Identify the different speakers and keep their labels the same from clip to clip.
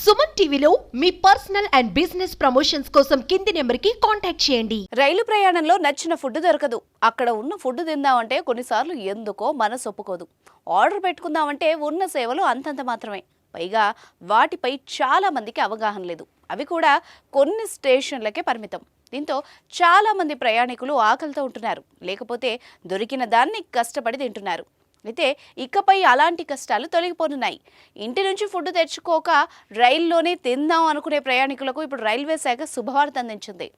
Speaker 1: సుమన్ టీవీలో మీ personal and business promotions కోసం కింది నెంబర్కి కాంటాక్ట్ చేయండి.
Speaker 2: రైలు ప్రయాణంలో నచ్చిన ఫుడ్ దొరకదు. అక్కడ ఉన్న ఫుడ్ తిందామంటే కొన్నిసార్లు ఎందుకో మనసు ఒప్పుకోదు. ఆర్డర్ పెట్టుకుందామంటే ఉన్న సేవలు అంతంత మాత్రమే. పైగా వాటిపై చాలా మందికి అవగాహన లేదు. అవి కూడా కొన్ని స్టేషన్లకే పరిమితం. దీంతో చాలా మంది ప్రయాణికులు ఆకలితో ఉంటున్నారు. లేకపోతే దొరికిన దాన్ని కష్టపడి తింటున్నారు. అయితే ఇకపై అలాంటి కష్టాలు తొలగిపోనున్నాయి. ఇంటి నుంచి ఫుడ్ తెచ్చుకోక రైల్లోనే తిందాం అనుకునే ప్రయాణికులకు ఇప్పుడు రైల్వే శాఖ శుభవార్త అందించింది.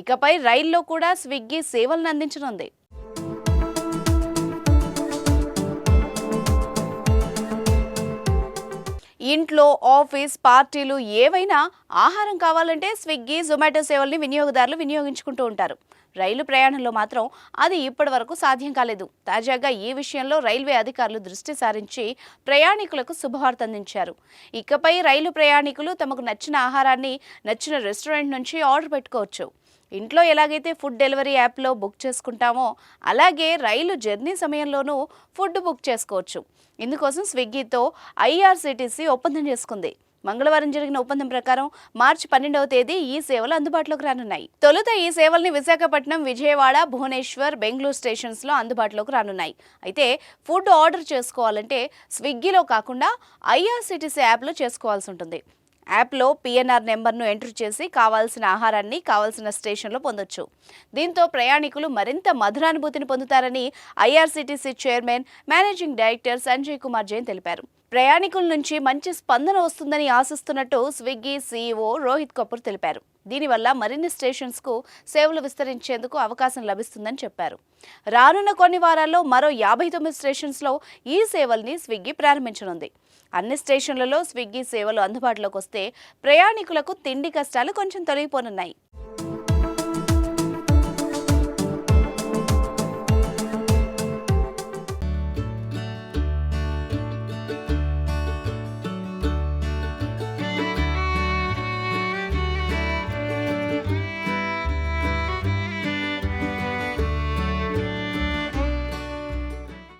Speaker 2: ఇకపై రైల్లో కూడా స్విగ్గీ సేవలను అందించనుంది. ఇంట్లో ఆఫీస్ పార్టీలు ఏవైనా ఆహారం కావాలంటే స్విగ్గీ జొమాటో సేవల్ని వినియోగదారులు వినియోగించుకుంటూ ఉంటారు. రైలు ప్రయాణంలో మాత్రం అది ఇప్పటి వరకు సాధ్యం కాలేదు. తాజాగా ఈ విషయంలో రైల్వే అధికారులు దృష్టి సారించి ప్రయాణికులకు శుభవార్త అందించారు. ఇకపై రైలు ప్రయాణికులు తమకు నచ్చిన ఆహారాన్ని నచ్చిన రెస్టారెంట్ నుంచి ఆర్డర్ పెట్టుకోవచ్చు. ఇంట్లో ఎలాగైతే ఫుడ్ డెలివరీ యాప్లో బుక్ చేసుకుంటామో అలాగే రైలు జర్నీ సమయంలోనూ ఫుడ్ బుక్ చేసుకోవచ్చు. ఇందుకోసం స్విగ్గీతో ఐఆర్సీటీసీ ఒప్పందం చేసుకుంది. మంగళవారం జరిగిన ఒప్పందం ప్రకారం మార్చి 12వ తేదీ ఈ సేవలు అందుబాటులోకి రానున్నాయి. తొలుత ఈ సేవల్ని విశాఖపట్నం, విజయవాడ, భువనేశ్వర్, బెంగళూరు స్టేషన్స్లో అందుబాటులోకి రానున్నాయి. అయితే ఫుడ్ ఆర్డర్ చేసుకోవాలంటే స్విగ్గీలో కాకుండా ఐఆర్సీటీసీ యాప్లో చేసుకోవాల్సి ఉంటుంది. యాప్లో పిఎన్ఆర్ నెంబర్ను ఎంటర్ చేసి కావాల్సిన ఆహారాన్ని కావాల్సిన స్టేషన్లో పొందొచ్చు. దీంతో ప్రయాణికులు మరింత మధురానుభూతిని పొందుతారని IRCTC chairman, managing director Sanjay Kumar Jain తెలిపారు. ప్రయాణికుల నుంచి మంచి స్పందన వస్తుందని ఆశిస్తున్నట్టు స్విగ్గీ సీఈఓ రోహిత్ కపూర్ తెలిపారు. దీనివల్ల మరిన్ని స్టేషన్స్కు సేవలు విస్తరించేందుకు అవకాశం లభిస్తుందని చెప్పారు. రానున్న కొన్ని వారాల్లో మరో 59 స్టేషన్స్లో ఈ సేవల్ని స్విగ్గీ ప్రారంభించనుంది. అన్ని స్టేషన్లలో స్విగ్గీ సేవలు అందుబాటులోకి వస్తే ప్రయాణికులకు తిండి కష్టాలు కొంచెం తొలగిపోనున్నాయి.